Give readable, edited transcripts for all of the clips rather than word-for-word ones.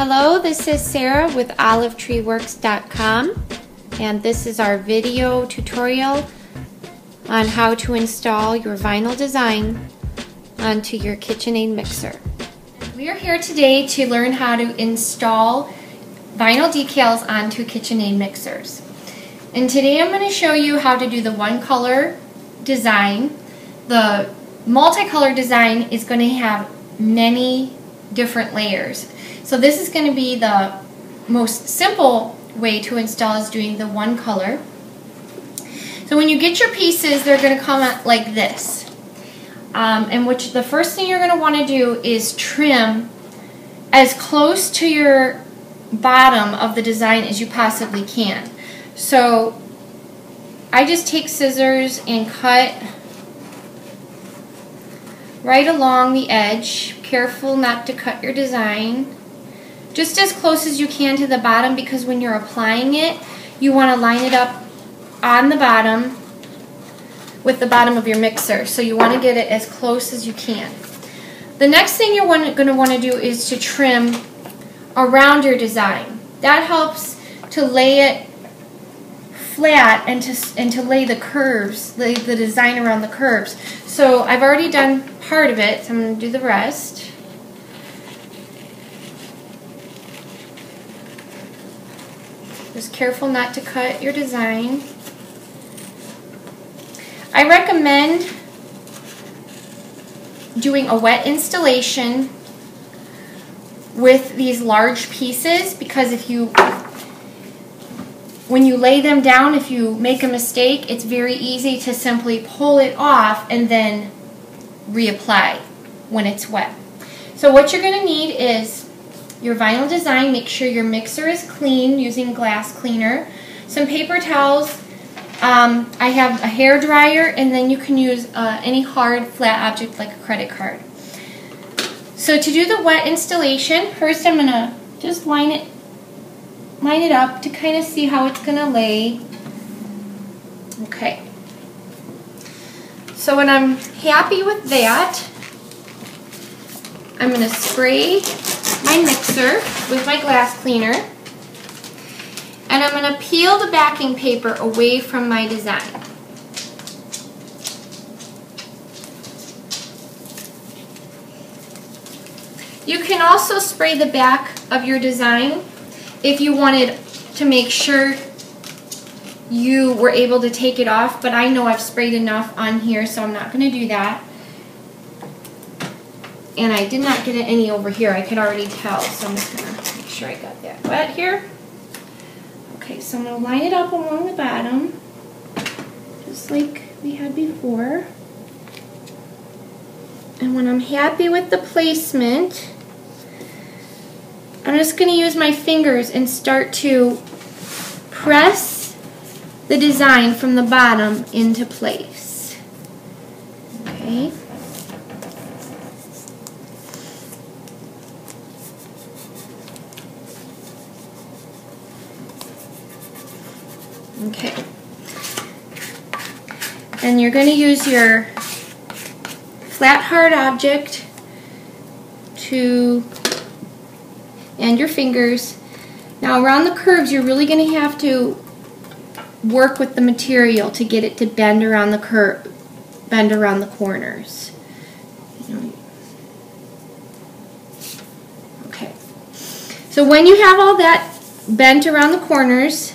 Hello, this is Sarah with olivetreeworks.com, and this is our video tutorial on how to install your vinyl design onto your Kitchenaid mixer. We are here today to learn how to install vinyl decals onto Kitchenaid mixers. And today I'm going to show you how to do the one color design. The multicolor design is going to have many different layers. So this is going to be the most simple way to install, is doing the one color. So when you get your pieces, they're going to come out like this. And the first thing you're going to want to do is trim as close to your bottom of the design as you possibly can. So I just take scissors and cut right along the edge. Careful not to cut your design. Just as close as you can to the bottom, because when you're applying it, you want to line it up on the bottom with the bottom of your mixer. So you want to get it as close as you can. The next thing you're going to want to do is to trim around your design. That helps to lay it flat and to lay the curves, lay the design around the curves. So I've already done part of it, so I'm going to do the rest. Just careful not to cut your design. I recommend doing a wet installation with these large pieces, because when you lay them down, if you make a mistake, it's very easy to simply pull it off and then reapply when it's wet. So what you're going to need is your vinyl design. Make sure your mixer is clean using glass cleaner. Some paper towels. I have a hair dryer, and then you can use any hard flat object like a credit card. So to do the wet installation, first I'm going to just line it up to kind of see how it's going to lay. Okay. So when I'm happy with that, I'm going to spray my mixer with my glass cleaner, and I'm going to peel the backing paper away from my design. You can also spray the back of your design if you wanted to make sure you were able to take it off, but I know I've sprayed enough on here, so I'm not going to do that. And I did not get any over here, I could already tell, so I'm just going to make sure I got that wet here. Okay, so I'm going to line it up along the bottom, just like we had before. And when I'm happy with the placement, I'm just going to use my fingers and start to press the design from the bottom into place. Okay. Okay. And you're going to use your flat hard object and your fingers. Now around the curves, you're really going to have to work with the material to get it to bend around the curve, bend around the corners. Okay. So when you have all that bent around the corners,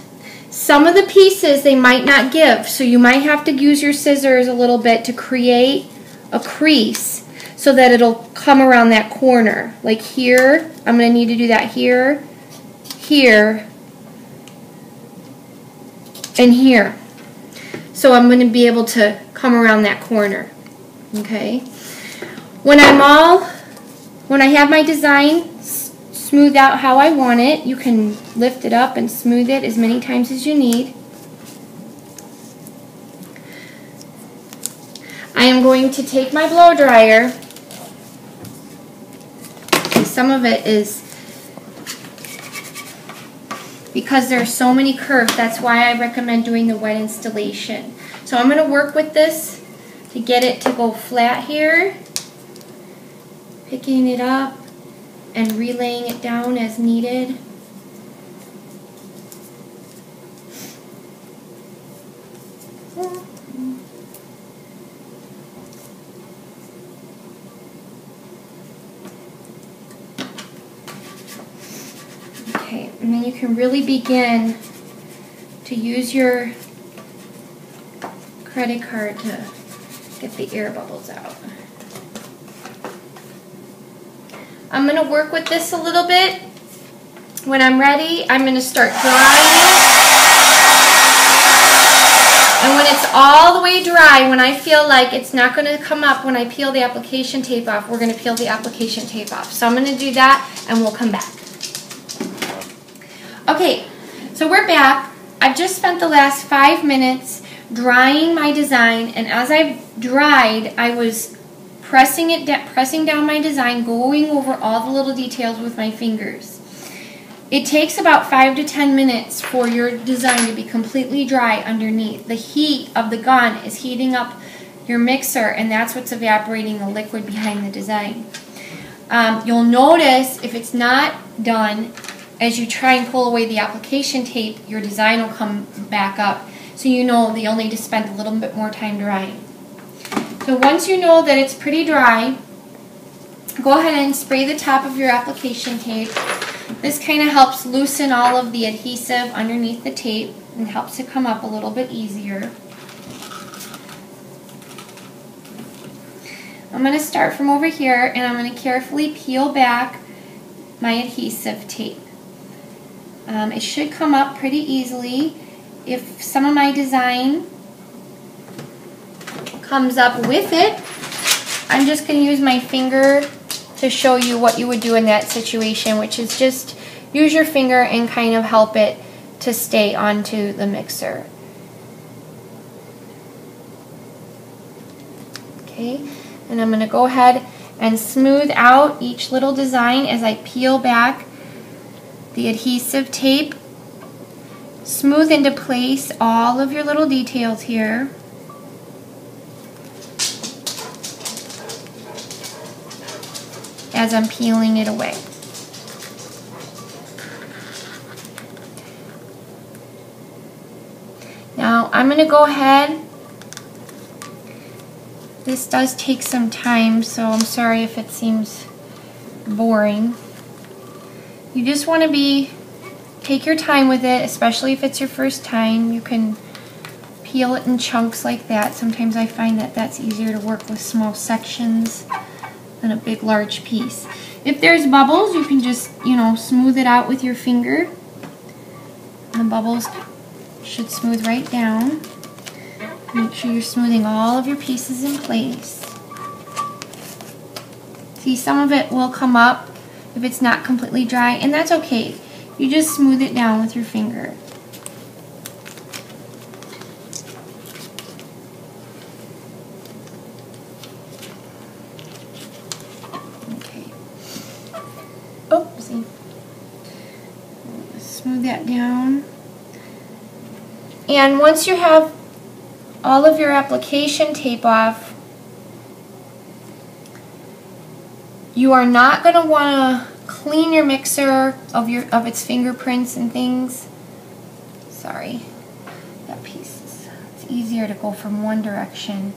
some of the pieces they might not give, so you might have to use your scissors a little bit to create a crease so that it'll come around that corner. Like here, I'm going to need to do that here, here, and here. So I'm going to be able to come around that corner. Okay. When I have my design smoothed out how I want it, you can lift it up and smooth it as many times as you need. I am going to take my blow dryer. Some of it is because there are so many curves. That's why I recommend doing the wet installation. So I'm going to work with this to get it to go flat here, picking it up and relaying it down as needed. Okay, and then you can really begin to use your credit card to get the air bubbles out. I'm going to work with this a little bit. When I'm ready, I'm going to start drying it. And when it's all the way dry, when I feel like it's not going to come up when I peel the application tape off, we're going to peel the application tape off. So I'm going to do that and we'll come back. Okay, so we're back. I've just spent the last 5 minutes drying my design, and as I've dried, I was pressing down my design, going over all the little details with my fingers. It takes about 5 to 10 minutes for your design to be completely dry underneath. The heat of the gun is heating up your mixer, and that's what's evaporating the liquid behind the design. You'll notice if it's not done, as you try and pull away the application tape, your design will come back up. So you know that you'll need to spend a little bit more time drying. So once you know that it's pretty dry, go ahead and spray the top of your application tape. This kind of helps loosen all of the adhesive underneath the tape and helps it come up a little bit easier. I'm going to start from over here, and I'm going to carefully peel back my adhesive tape. It should come up pretty easily. If some of my design comes up with it, I'm just going to use my finger to show you what you would do in that situation, which is just use your finger and kind of help it to stay onto the mixer. Okay, and I'm going to go ahead and smooth out each little design as I peel back the adhesive tape. Smooth into place all of your little details here. As I'm peeling it away. Now I'm going to go ahead. This does take some time, so I'm sorry if it seems boring. You just want to take your time with it, especially if it's your first time. You can peel it in chunks like that. Sometimes I find that that's easier to work with small sections than a big large piece. If there's bubbles, you can just, smooth it out with your finger. The bubbles should smooth right down. Make sure you're smoothing all of your pieces in place. See, some of it will come up if it's not completely dry, and that's okay. You just smooth it down with your finger. Okay. Oopsie. Smooth that down. And once you have all of your application tape off, you are not going to want to clean your mixer of its fingerprints and things. Sorry, that piece. It's easier to go from one direction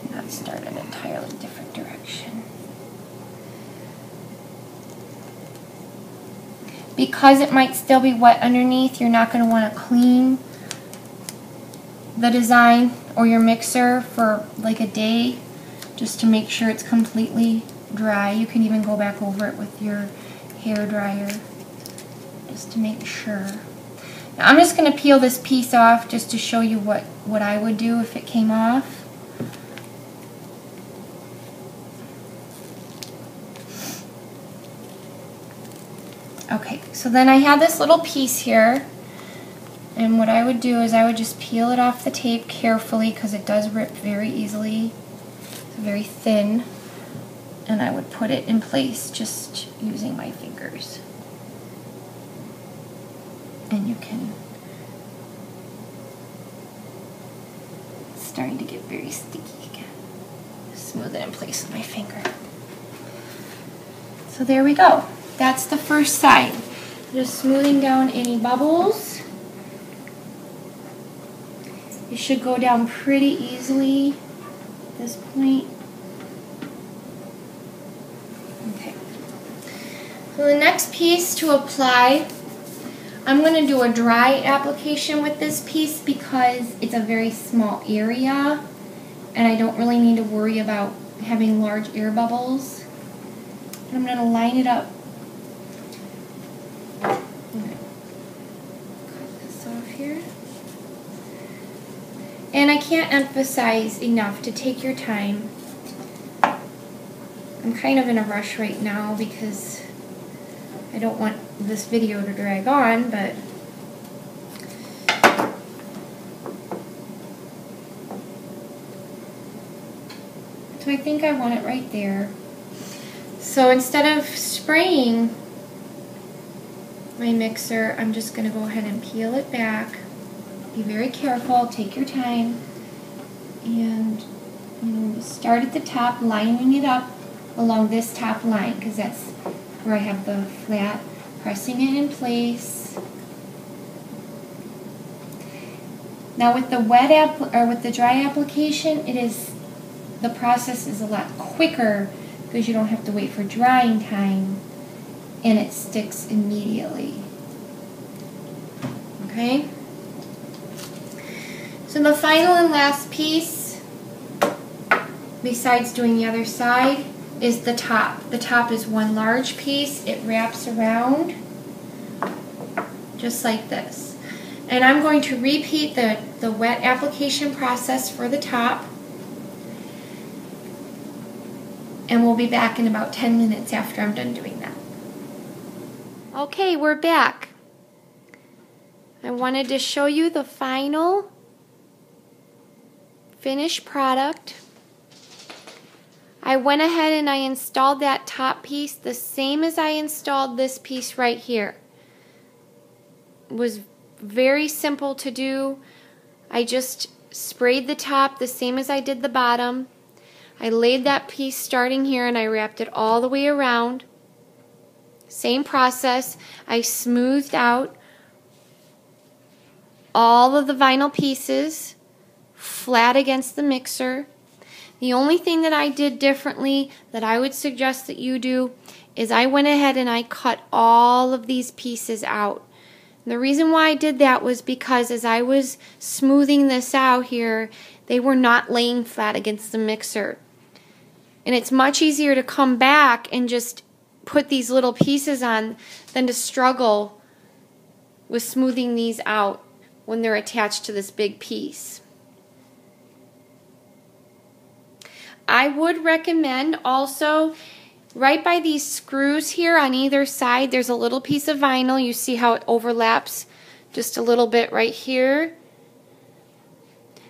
and not start an entirely different direction. Because it might still be wet underneath, you're not going to want to clean the design or your mixer for like a day just to make sure it's completely dry. You can even go back over it with your hair dryer just to make sure. Now I'm just going to peel this piece off just to show you what I would do if it came off. Okay, so then I have this little piece here, and what I would do is I would just peel it off the tape carefully because it does rip very easily. It's very thin. And I would put it in place just using my fingers. And you can, it's starting to get very sticky again. Smooth it in place with my finger. So there we go. That's the first side. Just smoothing down any bubbles. It should go down pretty easily at this point. Okay. So the next piece to apply, I'm going to do a dry application with this piece because it's a very small area and I don't really need to worry about having large air bubbles. And I'm going to line it up. Cut this off here. And I can't emphasize enough to take your time. I'm kind of in a rush right now because I don't want this video to drag on, but so I think I want it right there. So instead of spraying my mixer, I'm just going to go ahead and peel it back. Be very careful, take your time, and start at the top, lining it up along this top line because that's where I have the flat, pressing it in place. Now with the with the dry application, the process is a lot quicker because you don't have to wait for drying time and it sticks immediately. Okay? So the final and last piece, besides doing the other side, is the top. The top is one large piece. It wraps around just like this. And I'm going to repeat the wet application process for the top. And we'll be back in about 10 minutes after I'm done doing that. Okay, we're back. I wanted to show you the final finished product. I went ahead and I installed that top piece the same as I installed this piece right here. It was very simple to do. I just sprayed the top the same as I did the bottom. I laid that piece starting here and I wrapped it all the way around. Same process. I smoothed out all of the vinyl pieces flat against the mixer. The only thing that I did differently that I would suggest that you do is I went ahead and I cut all of these pieces out. And the reason why I did that was because as I was smoothing this out here, they were not laying flat against the mixer. And it's much easier to come back and just put these little pieces on than to struggle with smoothing these out when they're attached to this big piece. I would recommend also, right by these screws here on either side, there's a little piece of vinyl. You see how it overlaps just a little bit right here.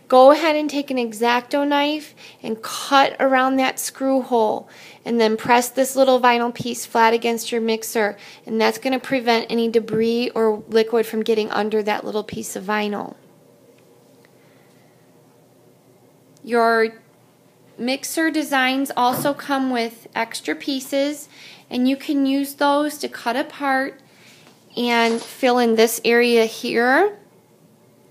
Go ahead and take an X-Acto knife and cut around that screw hole and then press this little vinyl piece flat against your mixer, and that's going to prevent any debris or liquid from getting under that little piece of vinyl. Your mixer designs also come with extra pieces, and you can use those to cut apart and fill in this area here.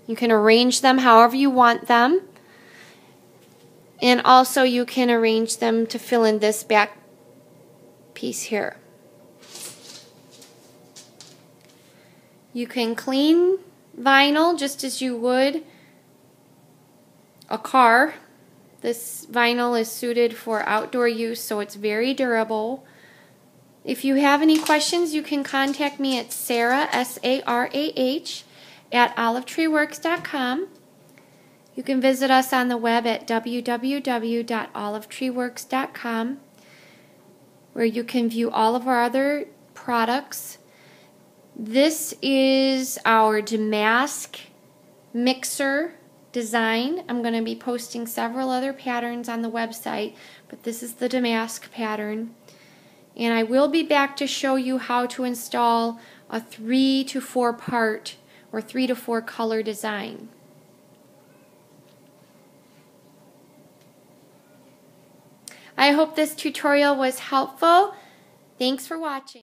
You can arrange them however you want them, and also you can arrange them to fill in this back piece here. You can clean vinyl just as you would a car. This vinyl is suited for outdoor use, so it's very durable. If you have any questions, you can contact me at Sarah, S-A-R-A-H, at olivetreeworks.com. You can visit us on the web at www.olivetreeworks.com, where you can view all of our other products. This is our damask mixer design. I'm going to be posting several other patterns on the website, but this is the damask pattern. And I will be back to show you how to install a 3 to 4 part or 3 to 4 color design. I hope this tutorial was helpful. Thanks for watching.